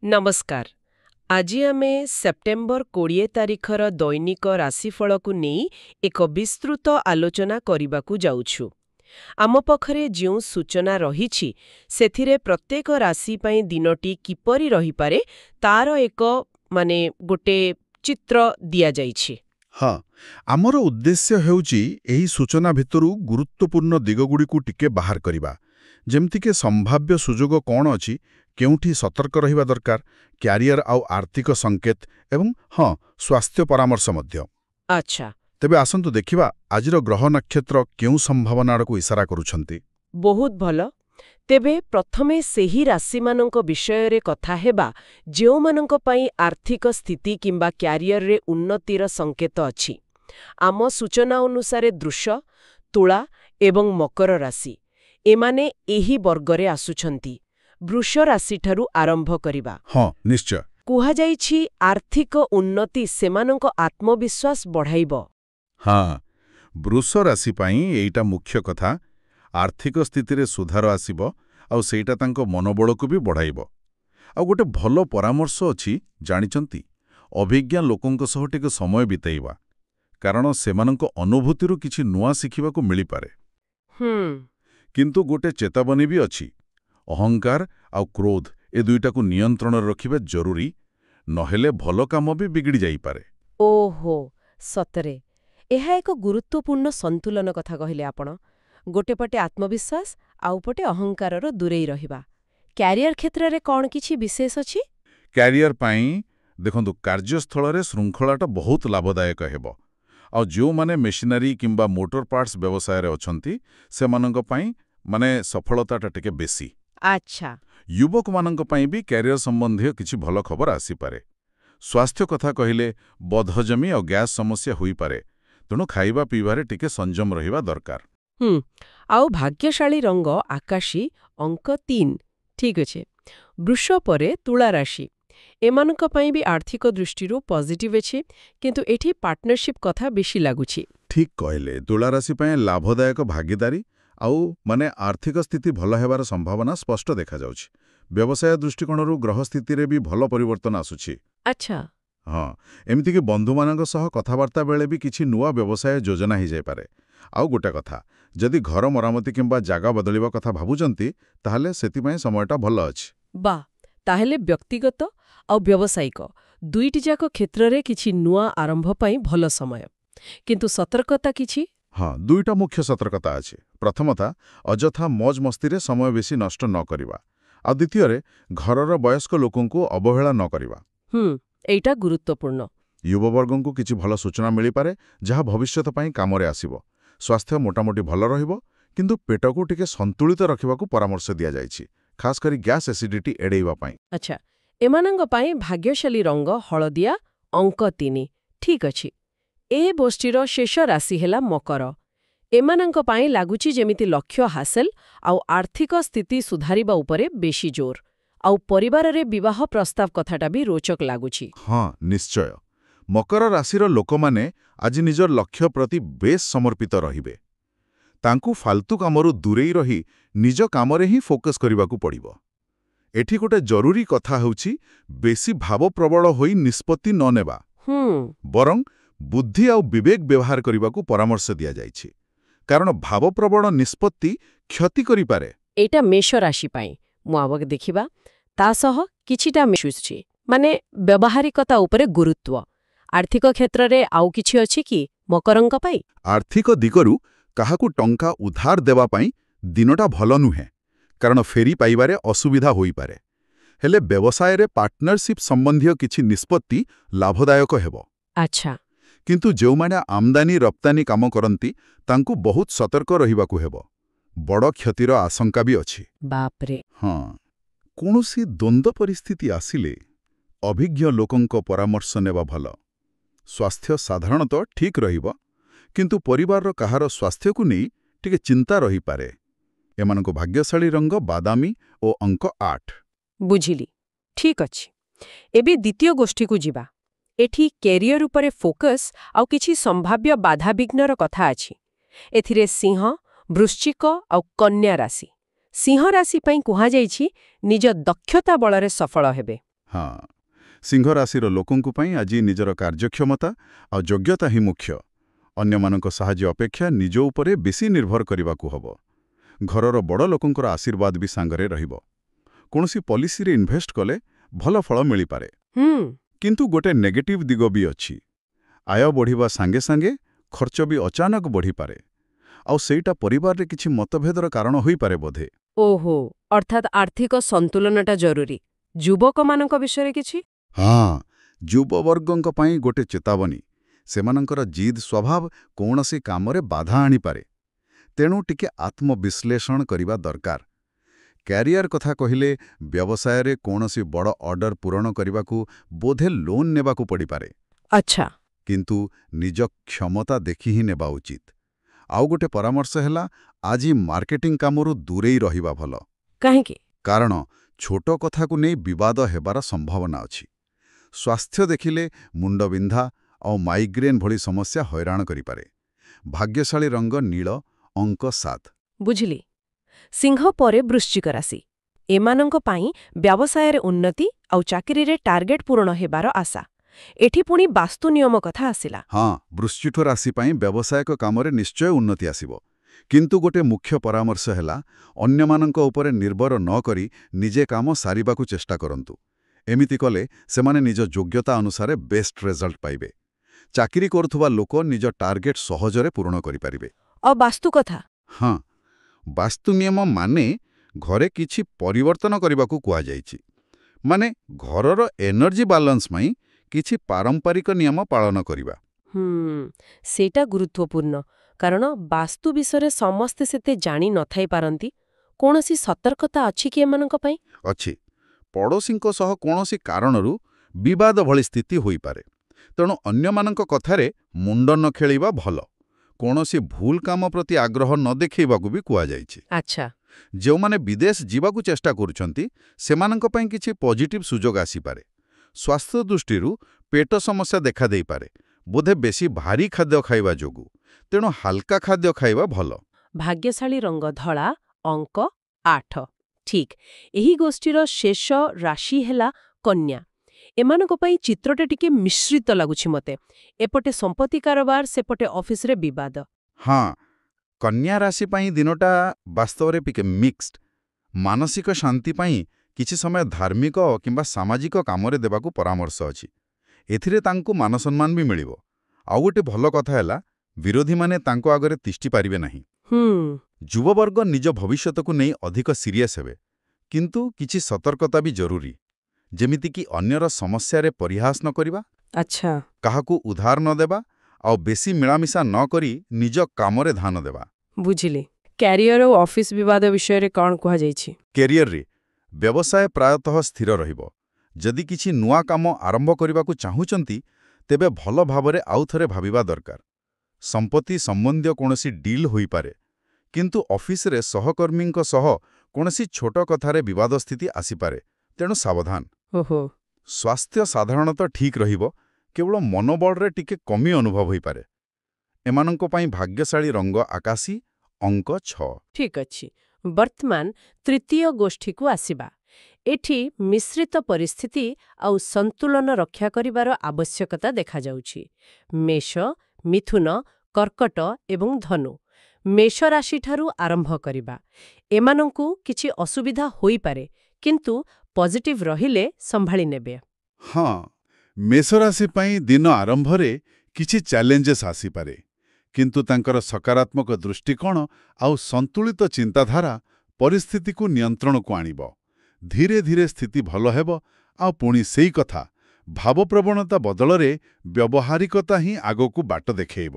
नमस्कार। आज आमे सेप्टेम्बर 20 तारिखर दैनिक राशिफलकु नेई एक विस्तृत आलोचना करिबाकु जाउछु। आम पखरे जो सूचना रहिछि सेथिरे प्रत्येक राशि पई दिनटी किपरि रहिपारे तार एक गोटे चित्र दिया जाइछि। हाँ, आमर उद्देश्य हेउची एही सूचना भितरु गुरुत्वपूर्ण दिगगुड़िकु टिके बाहर करिबा। जेमतिके संभाव्य सुजोग कौन अछि, केउठी सतर्क रहिबा दरकार, क्यारियर आउ आर्थिक संकेत एवं हाँ स्वास्थ्य परामर्श मध्य। अच्छा, तेबे आसंतु देखिबा आजिर ग्रह नक्षत्र केउ संभावना आड़कु इशारा करुछंती। बहुत भल। तेबे प्रथमे सेही राशिमानंक विषୟରେ कथा हेबा जेओमानंक पई आर्थिक स्थिति किंबा क्यारियर रे उन्नतिर संकेत अछि। आम सूचना अनुसारे दृश्य, तुला एवं मकर राशि एमाने एही वर्गरे आसुछंती। वृष राशिठारु आरंभ करिबा। हाँ, निश्चय। कुहाजाइछि आर्थिक उन्नति सेमानंक आत्मविश्वास बढ़ाइब। हाँ, वृष राशि पाई एइटा मुख्य कथा। आर्थिक स्थितिरे सुधार आसिब आउ सेइटा तांको मनोबलकु भी बढ़ाइब। आउ गोटे भलो परामर्श अछि जानिचंती, अभिज्ञा लोकंक सह टिके समय बिताइबा, कारण सेमानंक अनुभूतिरु किछि नुआ शिखिबाकु मिली पारे। किंतु गोटे चेतावनी भी अछि, अहंकार आउ क्रोध ए दुईटाकु नियंत्रण रखिबा जरूरी, नहेले भलो काम भी बिगड़ी जाई पारे। ओहो, सतरे एहा एक गुरुत्वपूर्ण संतुलन कथा कहिले आपण। गोटे पटे आत्मविश्वास आउ पटे अहंकारर दूरेई रहिबा। क्यारियर क्षेत्र रे कौन किछि विशेष अछि? क्यारियर पाई देखंतु कार्यस्थल रे श्रृंखलाटा बहुत लाभदायक हेबो। आउ जो माने मेशिनरी किंबा मोटर पार्ट्स व्यवसाय रे अछंती सेमानंक पाई माने सफलताटा टिके बेसी। अच्छा, युवक मानंक पाई भी क्यारियर संबंधी किछि भलो खबर आसी पारे। स्वास्थ्य कथा कहिले बदहजमी और गैस समस्या हुई पारे, तेणु खाइबा पीबारे टिके संयम रहिबा दरकार। आउ भाग्यशाली रंग आकाशी अंक 3 ठीक अछि। वृष परे तुला राशि एमानक पई भी आर्थिक दृष्टिरू पॉजिटिव अछि, किंतु एठी पार्टनरशिप कथा बेसी लागुछि। ठीक कहले, तुला राशि पाए लाभदायक भागीदारी आउ माने आर्थिक स्थिति भल हेबार संभावना स्पष्ट देखा जाउछि। व्यवसाय दृष्टिकोणरू ग्रह स्थिति रे भी भल परिवर्तन आसुछि। अच्छा, हाँ, एमती कि बंधु मानक सह कथाबार्ता बेले भी किछि नुआ व्यवसाय योजना ही जाय पारे। आउ गोटे कथा, जदि घर मरामती किंबा जागा बदलिबा कथा भाबुचंती ताहले सेतिपई समयटा भल अछि। बा ताहेले व्यक्तिगत आउ व्यावसायिक दुईटी जाक क्षेत्र रे किछि नुआ आरंभ पई भल समय, किंतु सतर्कता किछि। हाँ, दुईटा मुख्य सतर्कता अछि। प्रथमता, अजथा मौज मस्ती समय बेसी नष्ट न करिबा। आ द्वितीय, घरर वयस्क लोकंकु अवहेला न करिबा। एइटा गुरुत्वपूर्ण। युववर्गंकु किछि भल सूचना मिली पारे जहा भविष्यत पई कामरे आसिबो। स्वास्थ्य मोटामोटी भल रहिबो, किंतु पेटकु टिके संतुलित रखिबाकु परामर्श दिया जाइछि, खास करी गैस एसिडिटी एडैबा पई। अच्छा, एमानंग पई भाग्यशाली रंग हळदिया अंक 3 ठीक अछि। ए गोष्ठीर शेष राशि हेला मकर। एमानंक पई लागुछि जेमिति लक्ष्य हासिल आउ आर्थिक स्थिति सुधारिबा उपरे बेशी जोर। आउ परिवार रे विवाह प्रस्ताव कथाटा भी रोचक लागुछि। हाँ, निश्चय। मकर राशिर लोकमाने आज निजर लक्ष्य प्रति बेस समर्पित रहिबे। तांकु फालतू कामरू दूरेई रही निज कामरे ही फोकस करिबाकु पड़िबो। एठी गोटे जरूरी कथा हेउछि बेसी भावप्रबल होई निष्पत्ति न नेबा, बरं बुद्धि आउ विवेक व्यवहार करिबाकु परामर्श दिया जाइछि, कारण भावप्रबल निष्पत्ति क्षति करि पारे। एटा मेष राशि पई मुआवक देखिबा तासह किछिटा मिशुछि, माने व्यवहारिकता उपरे गुरुत्व। आर्थिक क्षेत्र रे आउ किछि अछि कि मकरंक पई? आर्थिक दिगरु काहाकु टंका उधार देवा पई दिनटा भल नुहे, कारण फेरी पाइबारे असुविधा होई पारे। हेले व्यवसाय रे पार्टनरशिप संबंधी किछि निष्पत्ति लाभदायक हेबो। अच्छा, किंतु जो माने आमदानी रप्तानी काम करंती तांकु बहुत सतर्क रहिबाकु हेबो। बड़ क्षतिर आशंका भी अछि। बाप रे। हाँ, कोनोसी द्वंद्व परिस्थिति आसिले अभिज्ञ लोकंक परामर्श नेबा भल। स्वास्थ्य साधारणतः ठीक रहिबो, किंतु परिवार काहार स्वास्थ्य को नहीं टिके चिंता रही पारे। एमानको भाग्यशाली रंग बादामी ओ अंक 8। बुझिली, ठीक अछि। एबे द्वितीय गोष्ठी को जिबा। एठी कैरियर उपरे फोकस आउ किछि संभाव्य बाधा विघ्नर कथा अछि। एथिरे सिंह, वृश्चिक आउ कन्या राशि। सिंह राशि पई कुहा जाइछि निज दक्षता बଳରେ सफल हेबे। ହଁ, ସିଂହ ରାଶିର ଲୋକଙ୍କୁ ପାଇଁ ଆଜି ନିଜର କାର୍ଯ୍ୟକ୍ଷମତା ଆଉ ଯୋଗ୍ୟତା ହିଁ ମୁଖ୍ୟ। ଅନ୍ୟମାନଙ୍କ ସାହାଯ୍ୟ ଅପେକ୍ଷା ନିଜ ଉପରେ ବେଶୀ ନିର୍ଭର କରିବାକୁ ହେବ। ଘରର ବଡ଼ ଲୋକଙ୍କର ଆଶୀର୍ବାଦ ବି ସାଙ୍ଗରେ ରହିବ। କୌଣସି ପଲିସିରେ ଇନଭେଷ୍ଟ କଲେ ଭଲ ଫଳ ମିଳିପାରେ। କିନ୍ତୁ ଗୋଟେ ନେଗେଟିଭ୍ ଦିଗ ବି ଅଛି। ଆୟ ବଢ଼ିବା ସାଙ୍ଗେ ସାଙ୍ଗେ ଖର୍ଚ୍ଚ ବି ଅଚାନକ ବଢ଼ିପାରେ। ଆଉ ସେଇଟା ପରିବାରରେ କିଛି ମତଭେଦର କାରଣ ହୋଇପାରେ ବୋଧେ। ଓହୋ, ଅର୍ଥାତ୍ ଆର୍ଥିକ ସନ୍ତୁଳନଟା ଜରୁରୀ। ଯୁବକମାନଙ୍କ ବିଷୟରେ କିଛି? ହଁ, ଯୁବବର୍ଗଙ୍କ ପାଇଁ ଗୋଟେ ଚେତାବନୀ। ସେମାନଙ୍କର ଜିଦ୍ ସ୍ୱଭାବ କୌଣସି କାମରେ ବାଧା ଆଣିପାରେ। ତେଣୁ ଟିକେ ଆତ୍ମବିଶ୍ଳେଷଣ କରିବା ଦରକାର। କ୍ୟାରିୟର କଥା କହିଲେ ବ୍ୟବସାୟରେ କୌଣସି ବଡ଼ ଅର୍ଡର ପୂରଣ କରିବାକୁ ବୋଧେ ଲୋନ୍ ନେବାକୁ ପଡ଼ିପାରେ। ଆଚ୍ଛା। କିନ୍ତୁ ନିଜ କ୍ଷମତା ଦେଖି ହିଁ ନେବା ଉଚିତ। ଆଉ ଗୋଟେ ପରାମର୍ଶ ହେଲା, ଆଜି ମାର୍କେଟିଂ କାମରୁ ଦୂରେଇ ରହିବା ଭଲ। କାହିଁକି? କାରଣ ଛୋଟ କଥାକୁ ନେଇ ବିବାଦ ହେବାର ସମ୍ଭାବନା ଅଛି। ସ୍ୱାସ୍ଥ୍ୟ ଦେଖିଲେ ମୁଣ୍ଡବିନ୍ଧା ଆଉ ମାଇଗ୍ରେନ୍ ଭଳି ସମସ୍ୟା ହଇରାଣ କରିପାରେ। ଭାଗ୍ୟଶାଳୀ ରଙ୍ଗ ନୀଳ, ଅଙ୍କ 7। ବୁଝିଲି। ସିଂହ ପରେ ବୃଶ୍ଚିକ ରାଶି। ଏମାନଙ୍କ ପାଇଁ ବ୍ୟବସାୟରେ ଉନ୍ନତି ଆଉ ଚାକିରିରେ ଟାର୍ଗେଟ ପୂରଣ ହେବାର ଆଶା। ଏଠି ପୁଣି ବାସ୍ତୁ ନିୟମ କଥା ଆସିଲା। ହଁ, ବୃଶ୍ଚିକ ରାଶି ପାଇଁ ବ୍ୟବସାୟିକ କାମରେ ନିଶ୍ଚୟ ଉନ୍ନତି ଆସିବ। କିନ୍ତୁ ଗୋଟେ ମୁଖ୍ୟ ପରାମର୍ଶ ହେଲା, ଅନ୍ୟମାନଙ୍କ ଉପରେ ନିର୍ଭର ନ କରି ନିଜେ କାମ ସାରିବାକୁ ଚେଷ୍ଟା କରନ୍ତୁ। ଏମିତି କଲେ ସେମାନେ ନିଜ ଯୋଗ୍ୟତା ଅନୁସାରେ ବେଷ୍ଟ ରେଜଲ୍ଟ ପାଇବେ। ଚାକିରି କରୁଥିବା ଲୋକ ନିଜ ଟାର୍ଗେଟ ସହଜରେ ପୂରଣ କରିପାରିବେ। ଆଉ ବାସ୍ତୁ କଥା? ହଁ, ବାସ୍ତୁ ନିୟମ ମାନେ ଘରେ କିଛି ପରିବର୍ତ୍ତନ କରିବାକୁ କୁହାଯାଇଛି। ମାନେ ଘରର ଏନର୍ଜି ବାଲାନ୍ସ ପାଇଁ କିଛି ପାରମ୍ପରିକ ନିୟମ ପାଳନ କରିବା। ସେଇଟା ଗୁରୁତ୍ୱପୂର୍ଣ୍ଣ। କାରଣ ବାସ୍ତୁ ବିଷୟରେ ସମସ୍ତେ ସେତେ ଜାଣି ନଥାଇ ପାରନ୍ତି। କୌଣସି ସତର୍କତା ଅଛି କି ଏମାନଙ୍କ ପାଇଁ? ଅଛି। ପଡ଼ୋଶୀଙ୍କ ସହ କୌଣସି କାରଣରୁ ବିବାଦ ଭଳି ସ୍ଥିତି ହୋଇପାରେ। ତେଣୁ ଅନ୍ୟମାନଙ୍କ କଥାରେ ମୁଣ୍ଡ ନ ଖେଳିବା ଭଲ। କୌଣସି ଭୁଲ କାମ ପ୍ରତି ଆଗ୍ରହ ନ ଦେଖାଇବାକୁ ବି କୁହାଯାଇଛି। ଆଚ୍ଛା। ଯେଉଁମାନେ ବିଦେଶ ଯିବାକୁ ଚେଷ୍ଟା କରୁଛନ୍ତି, ସେମାନଙ୍କ ପାଇଁ କିଛି ପଜିଟିଭ୍ ସୁଯୋଗ ଆସିପାରେ। ସ୍ୱାସ୍ଥ୍ୟ ଦୃଷ୍ଟିରୁ ପେଟ ସମସ୍ୟା ଦେଖାଦେଇପାରେ, ବୋଧେ ବେଶୀ ଭାରୀ ଖାଦ୍ୟ ଖାଇବା ଯୋଗୁଁ। ତେଣୁ ହାଲକା ଖାଦ୍ୟ ଖାଇବା ଭଲ। ଭାଗ୍ୟଶାଳୀ ରଙ୍ଗ ଧଳା, ଅଙ୍କ 8। ଠିକ୍। ଏହି ଗୋଷ୍ଠୀର ଶେଷ ରାଶି ହେଲା କନ୍ୟା। ଏମାନଙ୍କ ପାଇଁ ଚିତ୍ରଟା ଟିକେ ମିଶ୍ରିତ ଲାଗୁଛି ମୋତେ। ଏପଟେ ସମ୍ପତ୍ତି କାରବାର, ସେପଟେ ଅଫିସରେ ବିବାଦ। ହଁ, କନ୍ୟା ରାଶି ପାଇଁ ଦିନଟା ବାସ୍ତବରେ ଟିକେ ମିକ୍ସଡ। ମାନସିକ ଶାନ୍ତି ପାଇଁ କିଛି ସମୟ ଧାର୍ମିକ କିମ୍ବା ସାମାଜିକ କାମରେ ଦେବାକୁ ପରାମର୍ଶ ଅଛି। ଏଥିରେ ତାଙ୍କୁ ମାନସମ୍ମାନ ବି ମିଳିବ। ଆଉ ଗୋଟେ ଭଲ କଥା ହେଲା, ବିରୋଧୀମାନେ ତାଙ୍କ ଆଗରେ ତିଷ୍ଠି ପାରିବେ ନାହିଁ। ଯୁବବର୍ଗ ନିଜ ଭବିଷ୍ୟତକୁ ନେଇ ଅଧିକ ସିରିୟସ୍ ହେବେ। କିନ୍ତୁ କିଛି ସତର୍କତା ବି ଜରୁରୀ। ଯେମିତିକି ଅନ୍ୟର ସମସ୍ୟାରେ ପରିହାସ ନ କରିବା, ଆଚ୍ଛା। କାହାକୁ ଉଧାର ନ ଦେବା, ଆଉ ବେଶୀ ମିଳାମିଶା ନ କରି ନିଜ କାମରେ ଧ୍ୟାନ ଦେବା। ବୁଝିଲି। କ୍ୟାରିୟର ଓ ଅଫିସ ବିବାଦ ବିଷୟରେ କ'ଣ କୁହାଯାଇଛି? କ୍ୟାରିୟରରେ ବ୍ୟବସାୟ ପ୍ରାୟତଃ ସ୍ଥିର ରହିବ। ଯଦି କିଛି ନୂଆ କାମ ଆରମ୍ଭ କରିବାକୁ ଚାହୁଁଛନ୍ତି, ତେବେ ଭଲ ଭାବରେ ଆଉଥରେ ଭାବିବା ଦରକାର। ସମ୍ପତ୍ତି ସମ୍ବନ୍ଧୀୟ କୌଣସି ଡିଲ୍ ହୋଇପାରେ। କିନ୍ତୁ ଅଫିସରେ ସହକର୍ମୀଙ୍କ ସହ କୌଣସି ଛୋଟ କଥାରେ ବିବାଦ ସ୍ଥିତି ଆସିପାରେ। ତେଣୁ ସାବଧାନ। ଓହୋ। ସ୍ୱାସ୍ଥ୍ୟ ସାଧାରଣତଃ ଠିକ୍ ରହିବ, କେବଳ ମନୋବଳରେ ଟିକେ କମି ଅନୁଭବ ହୋଇପାରେ। ଏମାନଙ୍କ ପାଇଁ ଭାଗ୍ୟଶାଳୀ ରଙ୍ଗ ଆକାଶୀ, ଅଙ୍କ 6। ଠିକ୍ ଅଛି। ବର୍ତ୍ତମାନ ତୃତୀୟ ଗୋଷ୍ଠୀକୁ ଆସିବା। ଏଠି ମିଶ୍ରିତ ପରିସ୍ଥିତି ଆଉ ସନ୍ତୁଳନ ରକ୍ଷା କରିବାର ଆବଶ୍ୟକତା ଦେଖାଯାଉଛି। ମେଷ, ମିଥୁନ, କର୍କଟ ଏବଂ ଧନୁ। ମେଷ ରାଶିଠାରୁ ଆରମ୍ଭ କରିବା। ଏମାନଙ୍କୁ କିଛି ଅସୁବିଧା ହୋଇପାରେ, କିନ୍ତୁ ପଜିଟିଭ ରହିଲେ ସମ୍ଭାଳି ନେବେ। ହଁ, ମେଷରାଶି ପାଇଁ ଦିନ ଆରମ୍ଭରେ କିଛି ଚ୍ୟାଲେଞ୍ଜେସ୍ ଆସିପାରେ। କିନ୍ତୁ ତାଙ୍କର ସକାରାତ୍ମକ ଦୃଷ୍ଟିକୋଣ ଆଉ ସନ୍ତୁଳିତ ଚିନ୍ତାଧାରା ପରିସ୍ଥିତିକୁ ନିୟନ୍ତ୍ରଣକୁ ଆଣିବ। ଧୀରେ ଧୀରେ ସ୍ଥିତି ଭଲ ହେବ, ଆଉ ପୁଣି ସେଇ କଥା, ଭାବପ୍ରବଣତା ବଦଳରେ ବ୍ୟବହାରିକତା ହିଁ ଆଗକୁ ବାଟ ଦେଖେଇବ।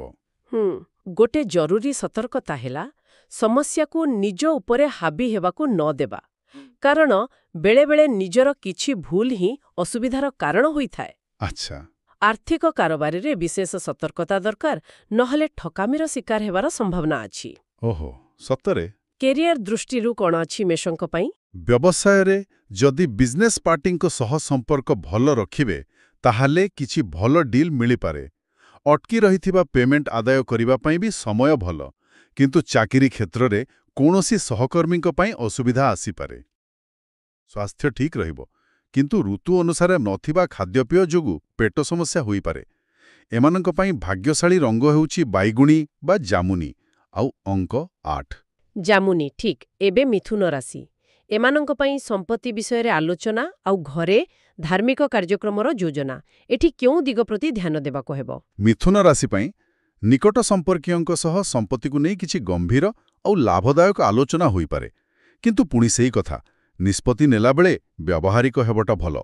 ଗୋଟେ ଜରୁରୀ ସତର୍କତା ହେଲା, ସମସ୍ୟାକୁ ନିଜ ଉପରେ ହାବି ହେବାକୁ ନ ଦେବା। କାରଣ ବେଳେବେଳେ ନିଜର କିଛି ଭୁଲ ହିଁ ଅସୁବିଧାର କାରଣ ହୋଇଥାଏ। ଆଚ୍ଛା। ଆର୍ଥିକ କାରବାରରେ ବିଶେଷ ସତର୍କତା ଦରକାର, ନହେଲେ ଠକାମିର ଶିକାର ହେବାର ସମ୍ଭାବନା ଅଛି। ଓହୋ, ସତରେ? କ୍ୟାରିୟର ଦୃଷ୍ଟିରୁ କ'ଣ ଅଛି ମେଷଙ୍କ ପାଇଁ? ବ୍ୟବସାୟରେ ଯଦି ବିଜନେସ୍ ପାର୍ଟିଙ୍କ ସହ ସମ୍ପର୍କ ଭଲ ରଖିବେ, ତାହେଲେ କିଛି ଭଲ ଡିଲ୍ ମିଳିପାରେ। ଅଟକି ରହିଥିବା ପେମେଣ୍ଟ ଆଦାୟ କରିବା ପାଇଁ ବି ସମୟ ଭଲ। କିନ୍ତୁ ଚାକିରି କ୍ଷେତ୍ରରେ କୌଣସି ସହକର୍ମୀଙ୍କ ପାଇଁ ଅସୁବିଧା ଆସିପାରେ। ସ୍ୱାସ୍ଥ୍ୟ ଠିକ୍ ରହିବ, କିନ୍ତୁ ଋତୁ ଅନୁସାରେ ନଥିବା ଖାଦ୍ୟପେୟ ଯୋଗୁଁ ପେଟ ସମସ୍ୟା ହୋଇପାରେ। ଏମାନଙ୍କ ପାଇଁ ଭାଗ୍ୟଶାଳୀ ରଙ୍ଗ ହେଉଛି ବାଇଗୁଣୀ ବା ଜାମୁନି, ଆଉ ଅଙ୍କ 8। ଜାମୁନି, ଠିକ୍। ଏବେ ମିଥୁନ ରାଶି। ଏମାନଙ୍କ ପାଇଁ ସମ୍ପତ୍ତି ବିଷୟରେ ଆଲୋଚନା ଆଉ ଘରେ ଧାର୍ମିକ କାର୍ଯ୍ୟକ୍ରମର ଯୋଜନା। ଏଠି କେଉଁ ଦିଗ ପ୍ରତି ଧ୍ୟାନ ଦେବାକୁ ହେବ? ମିଥୁନ ରାଶି ପାଇଁ ନିକଟ ସମ୍ପର୍କୀୟଙ୍କ ସହ ସମ୍ପତ୍ତିକୁ ନେଇ କିଛି ଗମ୍ଭୀର ଆଉ ଲାଭଦାୟକ ଆଲୋଚନା ହୋଇପାରେ। କିନ୍ତୁ ପୁଣି ସେଇ କଥା, ନିଷ୍ପତ୍ତି ନେଲାବେଳେ ବ୍ୟବହାରିକ ହେବାଟା ଭଲ।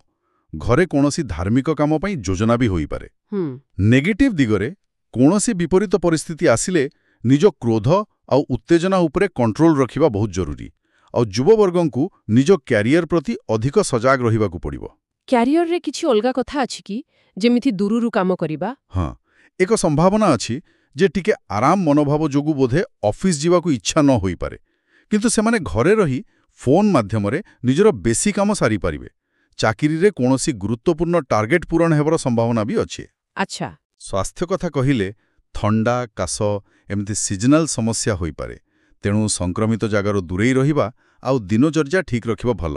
ଘରେ କୌଣସି ଧାର୍ମିକ କାମ ପାଇଁ ଯୋଜନା ବି ହୋଇପାରେ। ନେଗେଟିଭ୍ ଦିଗରେ କୌଣସି ବିପରୀତ ପରିସ୍ଥିତି ଆସିଲେ ନିଜ କ୍ରୋଧ ଆଉ ଉତ୍ତେଜନା ଉପରେ କଣ୍ଟ୍ରୋଲ ରଖିବା ବହୁତ ଜରୁରୀ। ଆଉ ଯୁବବର୍ଗଙ୍କୁ ନିଜ କ୍ୟାରିୟର ପ୍ରତି ଅଧିକ ସଜାଗ ରହିବାକୁ ପଡ଼ିବ। କ୍ୟାରିୟରରେ କିଛି ଅଲଗା କଥା ଅଛି କି, ଯେମିତି ଦୂରରୁ କାମ କରିବା? ହଁ, ଏକ ସମ୍ଭାବନା ଅଛି ଯେ ଟିକେ ଆରାମ ମନୋଭାବ ଯୋଗୁଁ ବୋଧେ ଅଫିସ୍ ଯିବାକୁ ଇଚ୍ଛା ନ ହୋଇପାରେ। କିନ୍ତୁ ସେମାନେ ଘରେ ରହି ଫୋନ୍ ମାଧ୍ୟମରେ ନିଜର ବେଶୀ କାମ ସାରିପାରିବେ। ଚାକିରିରେ କୌଣସି ଗୁରୁତ୍ୱପୂର୍ଣ୍ଣ ଟାର୍ଗେଟ୍ ପୂରଣ ହେବାର ସମ୍ଭାବନା ବି ଅଛି। ଆଚ୍ଛା। ସ୍ୱାସ୍ଥ୍ୟ କଥା କହିଲେ ଥଣ୍ଡା, କାଶ ଏମିତି ସିଜନାଲ ସମସ୍ୟା ହୋଇପାରେ। ତେଣୁ ସଂକ୍ରମିତ ଜାଗାରୁ ଦୂରେଇ ରହିବା ଆଉ ଦିନଚର୍ଯ୍ୟା ଠିକ୍ ରଖିବା ଭଲ।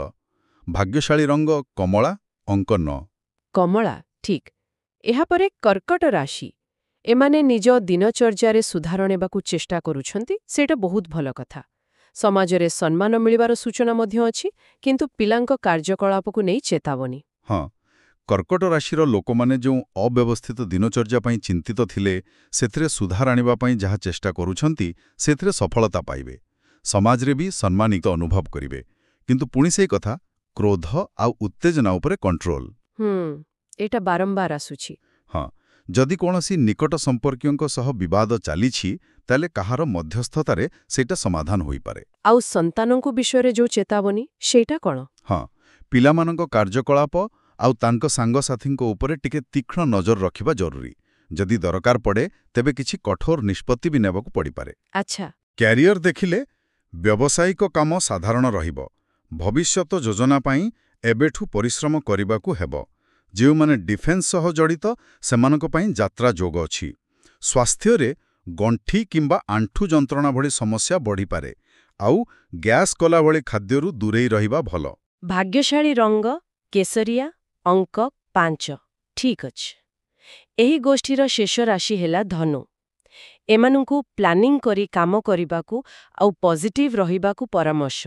ଭାଗ୍ୟଶାଳୀ ରଙ୍ଗ କମଳା, ଅଙ୍କ 9। କମଳା, ଠିକ୍। ଏହାପରେ କର୍କଟ ରାଶି। ଏମାନେ ନିଜ ଦିନଚର୍ଯ୍ୟାରେ ସୁଧାର ନେବାକୁ ଚେଷ୍ଟା କରୁଛନ୍ତି, ସେଇଟା ବହୁତ ଭଲ କଥା। ସମାଜରେ ସମ୍ମାନ ମିଳିବାର ସୂଚନା ମଧ୍ୟ ଅଛି, କିନ୍ତୁ ପିଲାଙ୍କ କାର୍ଯ୍ୟକଳାପକୁ ନେଇ ଚେତାବନୀ। ହଁ, କର୍କଟ ରାଶିର ଲୋକମାନେ ଯେଉଁ ଅବ୍ୟବସ୍ଥିତ ଦିନଚର୍ଯ୍ୟା ପାଇଁ ଚିନ୍ତିତ ଥିଲେ, ସେଥିରେ ସୁଧାର ଆଣିବା ପାଇଁ ଯାହା ଚେଷ୍ଟା କରୁଛନ୍ତି, ସେଥିରେ ସଫଳତା ପାଇବେ। ସମାଜରେ ବି ସମ୍ମାନିତ ଅନୁଭବ କରିବେ। କିନ୍ତୁ ପୁଣି ସେଇ କଥା, କ୍ରୋଧ ଆଉ ଉତ୍ତେଜନା ଉପରେ କଣ୍ଟ୍ରୋଲ। ଏଇଟା ବାରମ୍ବାର ଆସୁଛି। ହଁ, ଯଦି କୌଣସି ନିକଟ ସମ୍ପର୍କୀୟଙ୍କ ସହ ବିବାଦ ଚାଲିଛି, ତାହେଲେ କାହାର ମଧ୍ୟସ୍ଥତାରେ ସେଇଟା ସମାଧାନ ହୋଇପାରେ। ଆଉ ସନ୍ତାନଙ୍କ ବିଷୟରେ ଯେଉଁ ଚେତାବନୀ, ସେଇଟା କ'ଣ? ହଁ, ପିଲାମାନଙ୍କ କାର୍ଯ୍ୟକଳାପ ଆଉ ତାଙ୍କ ସାଙ୍ଗସାଥୀଙ୍କ ଉପରେ ଟିକେ ତୀକ୍ଷ୍ଣ ନଜର ରଖିବା ଜରୁରୀ। ଯଦି ଦରକାର ପଡ଼େ, ତେବେ କିଛି କଠୋର ନିଷ୍ପତ୍ତି ବି ନେବାକୁ ପଡ଼ିପାରେ। ଆଚ୍ଛା। କ୍ୟାରିୟର ଦେଖିଲେ ବ୍ୟବସାୟିକ କାମ ସାଧାରଣ ରହିବ। ଭବିଷ୍ୟତ ଯୋଜନା ପାଇଁ ଏବେଠୁ ପରିଶ୍ରମ କରିବାକୁ ହେବ। ଯେଉଁମାନେ ଡିଫେନ୍ସ ସହ ଜଡ଼ିତ, ସେମାନଙ୍କ ପାଇଁ ଯାତ୍ରା ଯୋଗ ଅଛି। ସ୍ୱାସ୍ଥ୍ୟରେ ଗଣ୍ଠି କିମ୍ବା ଆଣ୍ଠୁ ଯନ୍ତ୍ରଣା ଭଳି ସମସ୍ୟା ବଢ଼ିପାରେ। ଆଉ ଗ୍ୟାସ୍ କଲାଭଳି ଖାଦ୍ୟରୁ ଦୂରେଇ ରହିବା ଭଲ। ଭାଗ୍ୟଶାଳୀ ରଙ୍ଗ କେଶରିଆ, ଅଙ୍କ 5। ଠିକ୍ ଅଛି। ଏହି ଗୋଷ୍ଠୀର ଶେଷ ରାଶି ହେଲା ଧନୁ। ଏମାନଙ୍କୁ ପ୍ଲାନିଂ କରି କାମ କରିବାକୁ ଆଉ ପଜିଟିଭ୍ ରହିବାକୁ ପରାମର୍ଶ।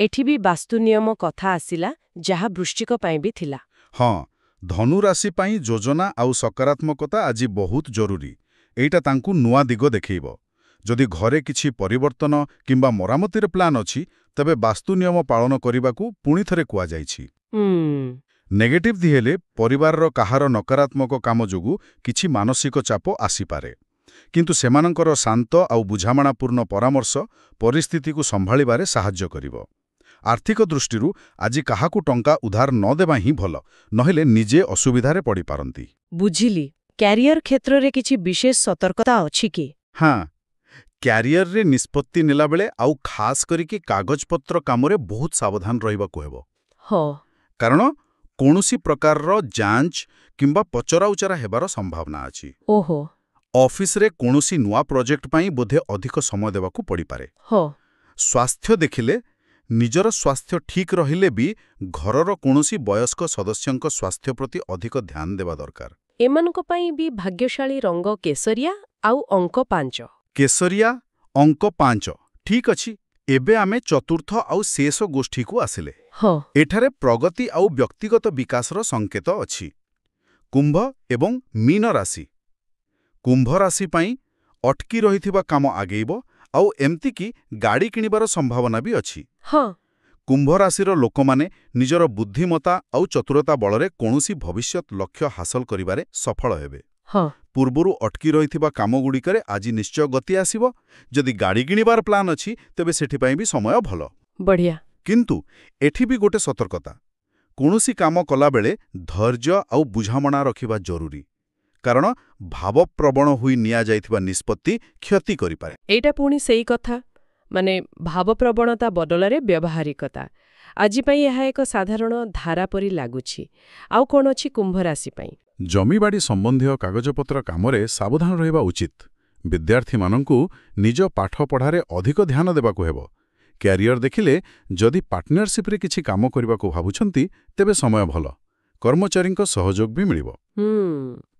ଏଠି ବି ବାସ୍ତୁ ନିୟମ କଥା ଆସିଲା, ଯାହା ବୃଶ୍ଚିକ ପାଇଁ ବି ଥିଲା। ହଁ, ଧନୁ ରାଶି ପାଇଁ ଯୋଜନା ଆଉ ସକାରାତ୍ମକତା ଆଜି ବହୁତ ଜରୁରୀ। ଏଇଟା ତାଙ୍କୁ ନୂଆ ଦିଗ ଦେଖେଇବ। ଯଦି ଘରେ କିଛି ପରିବର୍ତ୍ତନ କିମ୍ବା ମରାମତିର ପ୍ଲାନ୍ ଅଛି, ତେବେ ବାସ୍ତୁ ନିୟମ ପାଳନ କରିବାକୁ ପୁଣିଥରେ କୁହାଯାଇଛି। ନେଗେଟିଭ୍ ହେଲେ ପରିବାରର କାହାର ନକାରାତ୍ମକ କାମ ଯୋଗୁଁ କିଛି ମାନସିକ ଚାପ ଆସିପାରେ। କିନ୍ତୁ ସେମାନଙ୍କର ଶାନ୍ତ ଆଉ ବୁଝାମଣାପୂର୍ଣ୍ଣ ପରାମର୍ଶ ପରିସ୍ଥିତିକୁ ସମ୍ଭାଳିବାରେ ସାହାଯ୍ୟ କରିବ। ଆର୍ଥିକ ଦୃଷ୍ଟିରୁ ଆଜି କାହାକୁ ଟଙ୍କା ଉଧାର ନ ଦେବା ହିଁ ଭଲ, ନହେଲେ ନିଜେ ଅସୁବିଧାରେ ପଡ଼ିପାରନ୍ତି। ବୁଝିଲି। କ୍ୟାରିୟର କ୍ଷେତ୍ରରେ କିଛି ବିଶେଷ ସତର୍କତା ଅଛି କି? ହଁ, କ୍ୟାରିୟରରେ ନିଷ୍ପତ୍ତି ନେଲାବେଳେ ଆଉ ଖାସ୍ କରିକି କାଗଜପତ୍ର କାମରେ ବହୁତ ସାବଧାନ ରହିବାକୁ ହେବ। ହଁ। କାରଣ କୌଣସି ପ୍ରକାରର ଯାଞ୍ଚ କିମ୍ବା ପଚରାଉଚରା ହେବାର ସମ୍ଭାବନା ଅଛି। ଓହୋ। ଅଫିସରେ କୌଣସି ନୂଆ ପ୍ରୋଜେକ୍ଟ ପାଇଁ ବୋଧେ ଅଧିକ ସମୟ ଦେବାକୁ ପଡ଼ିପାରେ। ହଁ। ସ୍ୱାସ୍ଥ୍ୟ ଦେଖିଲେ ନିଜର ସ୍ୱାସ୍ଥ୍ୟ ଠିକ୍ ରହିଲେ ବି ଘରର କୌଣସି ବୟସ୍କ ସଦସ୍ୟଙ୍କ ସ୍ୱାସ୍ଥ୍ୟ ପ୍ରତି ଅଧିକ ଧ୍ୟାନ ଦେବା ଦରକାର। ଏମାନଙ୍କ ପାଇଁ ବି ଭାଗ୍ୟଶାଳୀ ରଙ୍ଗ କେଶରିଆ ଆଉ ଅଙ୍କ 5। କେଶରିଆ, ଅଙ୍କ 5। ଠିକ୍ ଅଛି। ଏବେ ଆମେ ଚତୁର୍ଥ ଆଉ ଶେଷ ଗୋଷ୍ଠୀକୁ ଆସିଲେ। ହଁ। ଏଠାରେ ପ୍ରଗତି ଆଉ ବ୍ୟକ୍ତିଗତ ବିକାଶର ସଂକେତ ଅଛି। କୁମ୍ଭ ଏବଂ ମୀନ ରାଶି। କୁମ୍ଭ ରାଶି ପାଇଁ ଅଟକି ରହିଥିବା କାମ ଆଗେଇବ, ଆଉ ଏମିତିକି ଗାଡ଼ି କିଣିବାର ସମ୍ଭାବନା ବି ଅଛି। ହଁ। କୁମ୍ଭ ରାଶିର ଲୋକମାନେ ନିଜର ବୁଦ୍ଧିମତା ଆଉ ଚତୁରତା ବଳରେ କୌଣସି ଭବିଷ୍ୟତ ଲକ୍ଷ୍ୟ ହାସଲ କରିବାରେ ସଫଳ ହେବେ। ହଁ। ପୂର୍ବରୁ ଅଟକି ରହିଥିବା କାମଗୁଡ଼ିକରେ ଆଜି ନିଶ୍ଚୟ ଗତି ଆସିବ। ଯଦି ଗାଡ଼ି କିଣିବାର ପ୍ଲାନ୍ ଅଛି, ତେବେ ସେଥିପାଇଁ ବି ସମୟ ଭଲ। ବଢ଼ିଆ। କିନ୍ତୁ ଏଠି ବି ଗୋଟେ ସତର୍କତା। କୌଣସି କାମ କଲାବେଳେ ଧୈର୍ଯ୍ୟ ଆଉ ବୁଝାମଣା ରଖିବା ଜରୁରୀ। କାରଣ ଭାବପ୍ରବଣ ହୋଇ ନିଆଯାଇଥିବା ନିଷ୍ପତ୍ତି କ୍ଷତି କରିପାରେ। ଏଇଟା ପୁଣି ସେଇ କଥା, ମାନେ ଭାବପ୍ରବଣତା ବଦଳରେ ବ୍ୟବହାରିକତା। ଆଜି ପାଇଁ ଏହା ଏକ ସାଧାରଣ ଧାରା ପରି ଲାଗୁଛି। ଆଉ କ'ଣ ଅଛି କୁମ୍ଭ ରାଶି ପାଇଁ? ଜମିବାଡ଼ି ସମ୍ବନ୍ଧୀୟ କାଗଜପତ୍ର କାମରେ ସାବଧାନ ରହିବା ଉଚିତ। ବିଦ୍ୟାର୍ଥୀମାନଙ୍କୁ ନିଜ ପାଠପଢ଼ାରେ ଅଧିକ ଧ୍ୟାନ ଦେବାକୁ ହେବ। କ୍ୟାରିୟର ଦେଖିଲେ ଯଦି ପାର୍ଟନରସିପ୍ରେ କିଛି କାମ କରିବାକୁ ଭାବୁଛନ୍ତି ତେବେ ସମୟ ଭଲ। କର୍ମଚାରୀଙ୍କ ସହଯୋଗ ବି ମିଳିବ।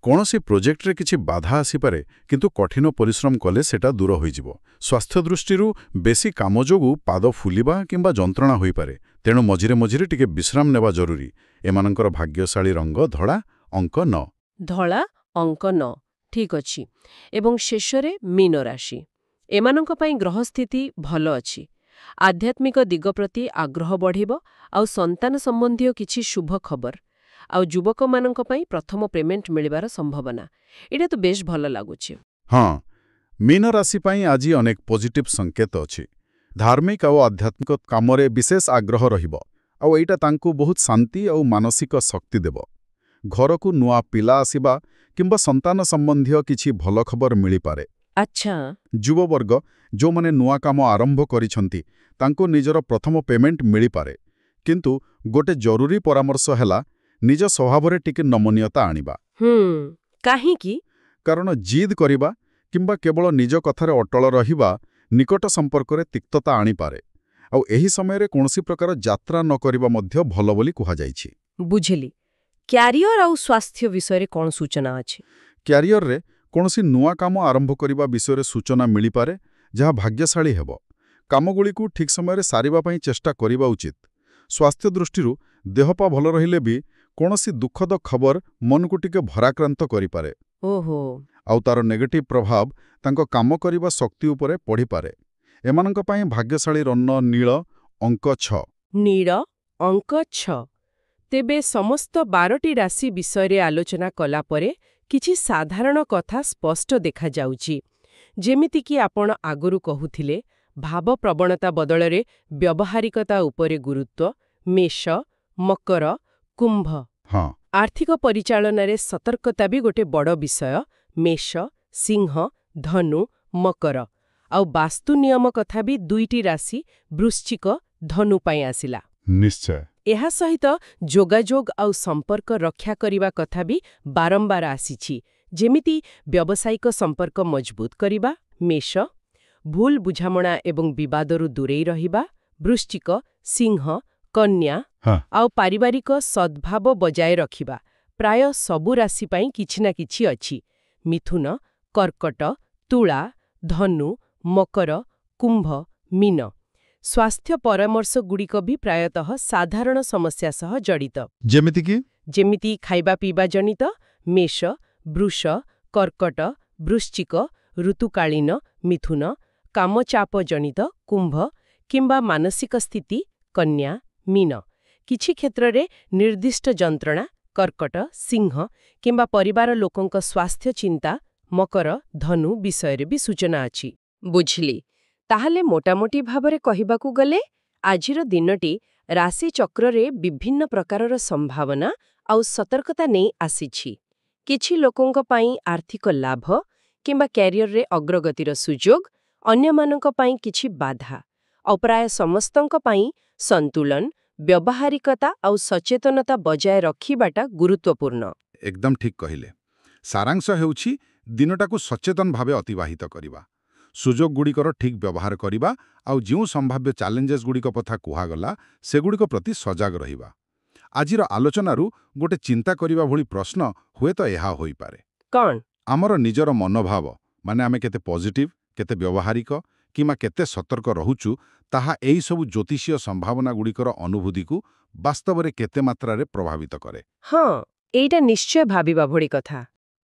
କୌଣସି ପ୍ରୋଜେକ୍ଟରେ କିଛି ବାଧା ଆସିପାରେ, କିନ୍ତୁ କଠିନ ପରିଶ୍ରମ କଲେ ସେଟା ଦୂର ହୋଇଯିବ। ସ୍ୱାସ୍ଥ୍ୟ ଦୃଷ୍ଟିରୁ ବେଶୀ କାମ ଯୋଗୁଁ ପାଦ ଫୁଲିବା କିମ୍ବା ଯନ୍ତ୍ରଣା ହୋଇପାରେ, ତେଣୁ ମଝିରେ ମଝିରେ ଟିକେ ବିଶ୍ରାମ ନେବା ଜରୁରୀ। ଏମାନଙ୍କର ଭାଗ୍ୟଶାଳୀ ରଙ୍ଗ ଧଳା, ଅଙ୍କ 9। ଧଳା, ଅଙ୍କ 9। ଠିକ୍ ଅଛି। ଏବଂ ଶେଷରେ ମୀନ ରାଶି। ଏମାନଙ୍କ ପାଇଁ ଗ୍ରହସ୍ଥିତି ଭଲ ଅଛି। ଆଧ୍ୟାତ୍ମିକ ଦିଗ ପ୍ରତି ଆଗ୍ରହ ବଢ଼ିବ, ଆଉ ସନ୍ତାନ ସମ୍ବନ୍ଧୀୟ କିଛି ଶୁଭ ଖବର। ଆଉ ଯୁବକମାନଙ୍କ ପାଇଁ ପ୍ରଥମ ପେମେଣ୍ଟ ମିଳିବାର ସମ୍ଭାବନା। ଏଇଟା ତ ବେଶ ଭଲ ଲାଗୁଛି। ହଁ, ମୀନ ରାଶି ପାଇଁ ଆଜି ଅନେକ ପଜିଟିଭ୍ ସଂକେତ ଅଛି। ଧାର୍ମିକ ଆଉ ଆଧ୍ୟାତ୍ମିକ କାମରେ ବିଶେଷ ଆଗ୍ରହ ରହିବ, ଆଉ ଏଇଟା ତାଙ୍କୁ ବହୁତ ଶାନ୍ତି ଆଉ ମାନସିକ ଶକ୍ତି ଦେବ। ଘରକୁ ନୂଆ ପିଲା ଆସିବା କିମ୍ବା ସନ୍ତାନ ସମ୍ବନ୍ଧୀୟ କିଛି ଭଲ ଖବର ମିଳିପାରେ। ଆଚ୍ଛା। ଯୁବବର୍ଗ ଯେଉଁମାନେ ନୂଆ କାମ ଆରମ୍ଭ କରିଛନ୍ତି ତାଙ୍କୁ ନିଜର ପ୍ରଥମ ପେମେଣ୍ଟ ମିଳିପାରେ। କିନ୍ତୁ ଗୋଟେ ଜରୁରୀ ପରାମର୍ଶ ହେଲା ନିଜ ସ୍ୱଭାବରେ ଟିକେ ନମନୀୟତା ଆଣିବା। କାହିଁକି? କାରଣ ଜିଦ୍ କରିବା କିମ୍ବା କେବଳ ନିଜ କଥାରେ ଅଟଳ ରହିବା ନିକଟ ସମ୍ପର୍କରେ ତିକ୍ତତା ଆଣିପାରେ। ଆଉ ଏହି ସମୟରେ କୌଣସି ପ୍ରକାର ଯାତ୍ରା ନ କରିବା ମଧ୍ୟ ଭଲ ବୋଲି କୁହାଯାଇଛି। ବୁଝିଲି। କ୍ୟାରିୟର ଆଉ ସ୍ୱାସ୍ଥ୍ୟ ବିଷୟରେ କ'ଣ ସୂଚନା ଅଛି? କ୍ୟାରିୟରରେ କୌଣସି ନୂଆ କାମ ଆରମ୍ଭ କରିବା ବିଷୟରେ ସୂଚନା ମିଳିପାରେ, ଯାହା ଭାଗ୍ୟଶାଳୀ ହେବ। କାମଗୁଡ଼ିକୁ ଠିକ୍ ସମୟରେ ସାରିବା ପାଇଁ ଚେଷ୍ଟା କରିବା ଉଚିତ। ସ୍ୱାସ୍ଥ୍ୟ ଦୃଷ୍ଟିରୁ ଦେହପା ଭଲ ରହିଲେ ବି କୌଣସି ଦୁଃଖଦ ଖବର ମନକୁ ଟିକେ ଭରାକ୍ରାନ୍ତ କରିପାରେ। ଓହୋ। ଆଉ ତାର ନେଗେଟିଭ୍ ପ୍ରଭାବ ତାଙ୍କ କାମ କରିବା ଶକ୍ତି ଉପରେ ପଡ଼ିପାରେ। ଏମାନଙ୍କ ପାଇଁ ଭାଗ୍ୟଶାଳୀ ରଙ୍ଗ ନୀଳ, ଅଙ୍କ 6। ନୀଳ, ଅଙ୍କ 6। ତେବେ ସମସ୍ତ 12ଟି ରାଶି ବିଷୟରେ ଆଲୋଚନା କଲା ପରେ କିଛି ସାଧାରଣ କଥା ସ୍ପଷ୍ଟ ଦେଖାଯାଉଛି। ଯେମିତିକି ଆପଣ ଆଗରୁ କହୁଥିଲେ, ଭାବପ୍ରବଣତା ବଦଳରେ ବ୍ୟବହାରିକତା ଉପରେ ଗୁରୁତ୍ୱ। ମେଷ, ମକର, କୁମ୍ଭ। ହଁ। ଆର୍ଥିକ ପରିଚାଳନାରେ ସତର୍କତା ବି ଗୋଟେ ବଡ଼ ବିଷୟ। ମେଷ, ସିଂହ, ଧନୁ, ମକର। ଆଉ ବାସ୍ତୁ ନିୟମ କଥା ବି 2ଟି ରାଶି ବୃଶ୍ଚିକ, ଧନୁ ପାଇଁ ଆସିଲା। ନିଶ୍ଚୟ। ଏହା ସହିତ ଯୋଗାଯୋଗ ଆଉ ସମ୍ପର୍କ ରକ୍ଷା କରିବା କଥା ବି ବାରମ୍ବାର ଆସିଛି। ଯେମିତି ବ୍ୟବସାୟିକ ସମ୍ପର୍କ ମଜବୁତ କରିବା। ମେଷ, ଭୁଲ ବୁଝାମଣା ଏବଂ ବିବାଦରୁ ଦୂରେଇ ରହିବା। ବୃଶ୍ଚିକ, ସିଂହ, କନ୍ୟା। ଆଉ ପାରିବାରିକ ସଦ୍ଭାବ ବଜାୟ ରଖିବା। ପ୍ରାୟ ସବୁ ରାଶି ପାଇଁ କିଛି ନା କିଛି ଅଛି। ମିଥୁନ, କର୍କଟ, ତୁଳା, ଧନୁ, ମକର, କୁମ୍ଭ, ମୀନ। ସ୍ୱାସ୍ଥ୍ୟ ପରାମର୍ଶଗୁଡ଼ିକ ବି ପ୍ରାୟତଃ ସାଧାରଣ ସମସ୍ୟା ସହ ଜଡ଼ିତ। ଯେମିତି ଖାଇବା ପିଇବା ଜନିତ। ମେଷ, ବୃଷ, କର୍କଟ, ବୃଶ୍ଚିକ, ଋତୁକାଳୀନ, ମିଥୁନ, କାମଚାପ ଜନିତ, କୁମ୍ଭ, କିମ୍ବା ମାନସିକ ସ୍ଥିତି, କନ୍ୟା, ମୀନ। କିଛି କ୍ଷେତ୍ରରେ ନିର୍ଦ୍ଦିଷ୍ଟ ଯନ୍ତ୍ରଣା, କର୍କଟ, ସିଂହ, କିମ୍ବା ପରିବାର ଲୋକଙ୍କ ସ୍ୱାସ୍ଥ୍ୟ ଚିନ୍ତା, ମକର, ଧନୁ ବିଷୟରେ ବି ସୂଚନା ଅଛି। ବୁଝିଲି। ତାହେଲେ ମୋଟାମୋଟି ଭାବରେ କହିବାକୁ ଗଲେ ଆଜିର ଦିନଟି ରାଶିଚକ୍ରରେ ବିଭିନ୍ନ ପ୍ରକାରର ସମ୍ଭାବନା ଆଉ ସତର୍କତା ନେଇ ଆସିଛି। କିଛି ଲୋକଙ୍କ ପାଇଁ ଆର୍ଥିକ ଲାଭ କିମ୍ବା କ୍ୟାରିୟରରେ ଅଗ୍ରଗତିର ସୁଯୋଗ, ଅନ୍ୟମାନଙ୍କ ପାଇଁ କିଛି ବାଧା, ଆଉ ପ୍ରାୟ ସମସ୍ତଙ୍କ ପାଇଁ ସନ୍ତୁଳନ, ବ୍ୟବହାରିକତା ଆଉ ସଚେତନତା ବଜାୟ ରଖିବାଟା ଗୁରୁତ୍ୱପୂର୍ଣ୍ଣ। ଏକଦମ ଠିକ୍ କହିଲେ। ସାରାଂଶ ହେଉଛି ଦିନଟାକୁ ସଚେତନ ଭାବେ ଅତିବାହିତ କରିବା, ସୁଯୋଗଗୁଡ଼ିକର ଠିକ୍ ବ୍ୟବହାର କରିବା, ଆଉ ଯେଉଁ ସମ୍ଭାବ୍ୟ ଚ୍ୟାଲେଞ୍ଜେସଗୁଡ଼ିକ କଥା କୁହାଗଲା ସେଗୁଡ଼ିକ ପ୍ରତି ସଜାଗ ରହିବା। ଆଜିର ଆଲୋଚନାରୁ ଗୋଟେ ଚିନ୍ତା କରିବା ଭଳି ପ୍ରଶ୍ନ ହୁଏତ ଏହା ହୋଇପାରେ, କ'ଣ? ଆମର ନିଜର ମନୋଭାବ, ମାନେ ଆମେ କେତେ ପଜିଟିଭ୍, କେତେ ବ୍ୟବହାରିକ କିମ୍ବା କେତେ ସତର୍କ ରହୁଛୁ, ତାହା ଏହିସବୁ ଜ୍ୟୋତିଷୀୟ ସମ୍ଭାବନାଗୁଡ଼ିକର ଅନୁଭୂତିକୁ ବାସ୍ତବରେ କେତେ ମାତ୍ରାରେ ପ୍ରଭାବିତ କରେ। ହଁ, ଏଇଟା ନିଶ୍ଚୟ ଭାବିବା ଭଳି କଥା।